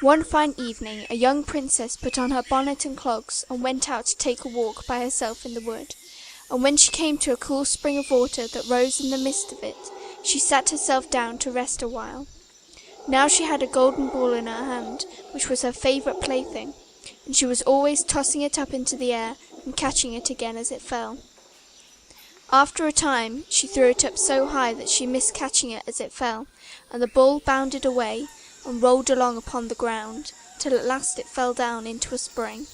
One fine evening a young princess put on her bonnet and clogs and went out to take a walk by herself in the wood, and when she came to a cool spring of water that rose in the midst of it, she sat herself down to rest a while. Now she had a golden ball in her hand, which was her favourite plaything, and she was always tossing it up into the air and catching it again as it fell. After a time she threw it up so high that she missed catching it as it fell, and the ball bounded away and rolled along upon the ground, till at last it fell down into a spring.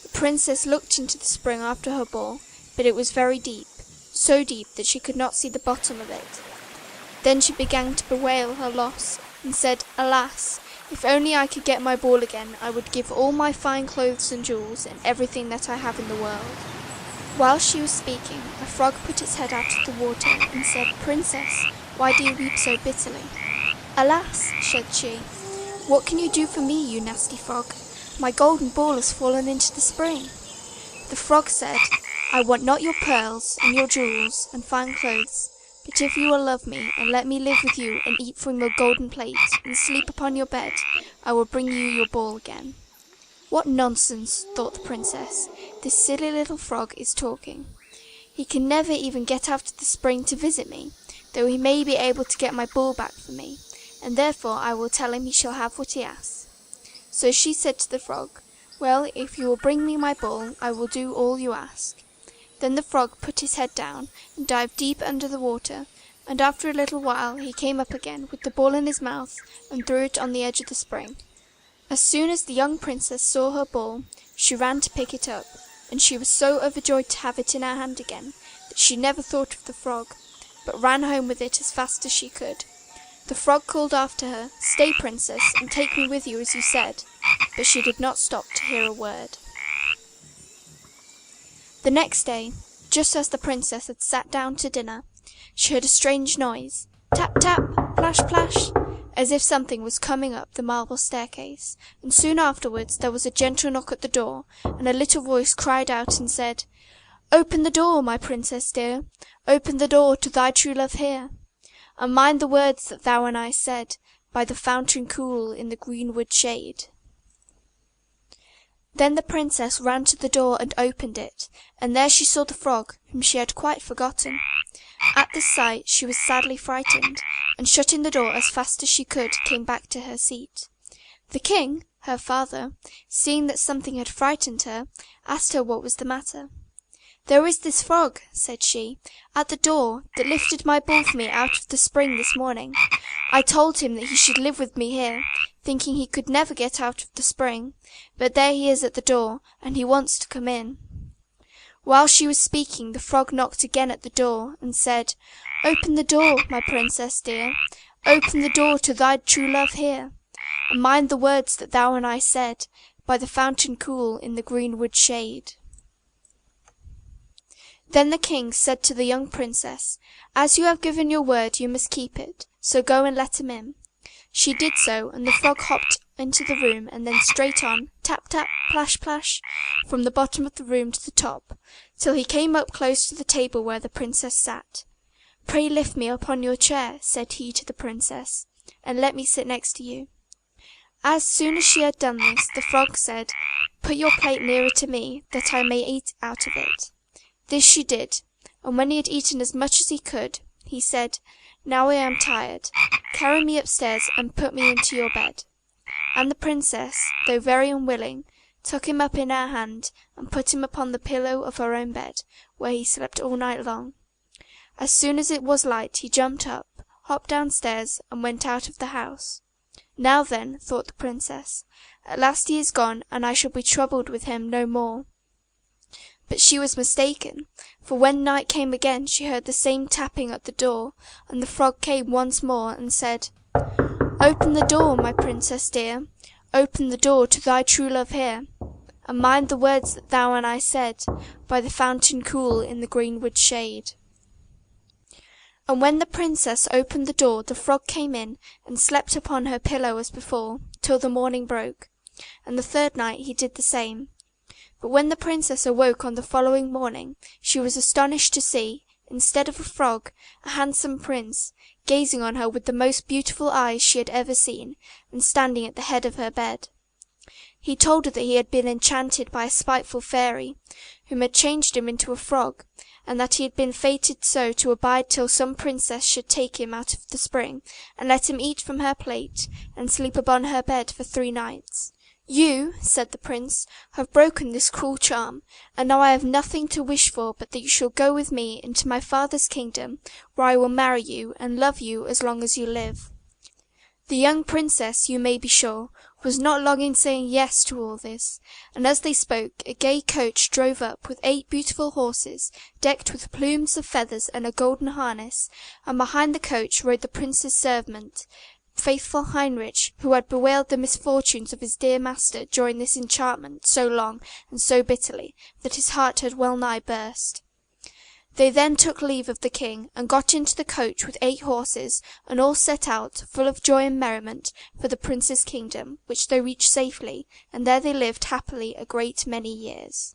The princess looked into the spring after her ball, but it was very deep, so deep that she could not see the bottom of it. Then she began to bewail her loss, and said, "Alas! If only I could get my ball again, I would give all my fine clothes and jewels and everything that I have in the world." While she was speaking, a frog put its head out of the water and said, "Princess, why do you weep so bitterly?" "Alas!" said she, "what can you do for me, you nasty frog? My golden ball has fallen into the spring." The frog said, "I want not your pearls and your jewels and fine clothes, but if you will love me and let me live with you and eat from your golden plate and sleep upon your bed, I will bring you your ball again." "What nonsense," thought the princess, "this silly little frog is talking. He can never even get out of the spring to visit me, though he may be able to get my ball back for me, and therefore I will tell him he shall have what he asks." So she said to the frog, "Well, if you will bring me my ball, I will do all you ask." Then the frog put his head down and dived deep under the water, and after a little while he came up again with the ball in his mouth and threw it on the edge of the spring. As soon as the young princess saw her ball, she ran to pick it up, and she was so overjoyed to have it in her hand again that she never thought of the frog, but ran home with it as fast as she could. The frog called after her, "Stay, princess, and take me with you as you said," but she did not stop to hear a word. The next day, just as the princess had sat down to dinner, she heard a strange noise, tap, tap, plash, plash, as if something was coming up the marble staircase, and soon afterwards there was a gentle knock at the door, and a little voice cried out and said, "Open the door, my princess dear, open the door to thy true love here, and mind the words that thou and I said, by the fountain cool in the greenwood shade." Then the princess ran to the door and opened it, and there she saw the frog, whom she had quite forgotten. At this sight she was sadly frightened, and shutting the door as fast as she could, came back to her seat. The king, her father, seeing that something had frightened her, asked her what was the matter. "There is this frog," said she, "at the door, that lifted my ball for me out of the spring this morning. I told him that he should live with me here, thinking he could never get out of the spring, but there he is at the door, and he wants to come in." While she was speaking, the frog knocked again at the door, and said, "Open the door, my princess dear, open the door to thy true love here, and mind the words that thou and I said, by the fountain cool in the greenwood shade." Then the king said to the young princess, "As you have given your word, you must keep it, so go and let him in." She did so, and the frog hopped into the room, and then straight on, tap, tap, plash, plash, from the bottom of the room to the top, till he came up close to the table where the princess sat. "Pray lift me upon your chair," said he to the princess, "and let me sit next to you." As soon as she had done this, the frog said, "Put your plate nearer to me, that I may eat out of it." This she did, and when he had eaten as much as he could, he said, "Now I am tired. Carry me upstairs and put me into your bed." And the princess, though very unwilling, took him up in her hand and put him upon the pillow of her own bed, where he slept all night long. As soon as it was light he jumped up, hopped downstairs, and went out of the house. "Now then," thought the princess, "at last he is gone, and I shall be troubled with him no more." But she was mistaken, for when night came again she heard the same tapping at the door, and the frog came once more and said, "Open the door, my princess dear, open the door to thy true love here, and mind the words that thou and I said, by the fountain cool in the greenwood shade." And when the princess opened the door, the frog came in and slept upon her pillow as before, till the morning broke, and the third night he did the same. But when the princess awoke on the following morning, she was astonished to see, instead of a frog, a handsome prince, gazing on her with the most beautiful eyes she had ever seen, and standing at the head of her bed. He told her that he had been enchanted by a spiteful fairy, whom had changed him into a frog, and that he had been fated so to abide till some princess should take him out of the spring, and let him eat from her plate, and sleep upon her bed for 3 nights. "You," said the prince, "have broken this cruel charm, and now I have nothing to wish for but that you shall go with me into my father's kingdom, where I will marry you, and love you as long as you live." The young princess, you may be sure, was not long in saying yes to all this, and as they spoke a gay coach drove up with 8 beautiful horses, decked with plumes of feathers and a golden harness, and behind the coach rode the prince's servant, faithful Heinrich, who had bewailed the misfortunes of his dear master during this enchantment so long and so bitterly that his heart had well nigh burst. They then took leave of the king, and got into the coach with 8 horses, and all set out, full of joy and merriment, for the prince's kingdom, which they reached safely, and there they lived happily a great many years.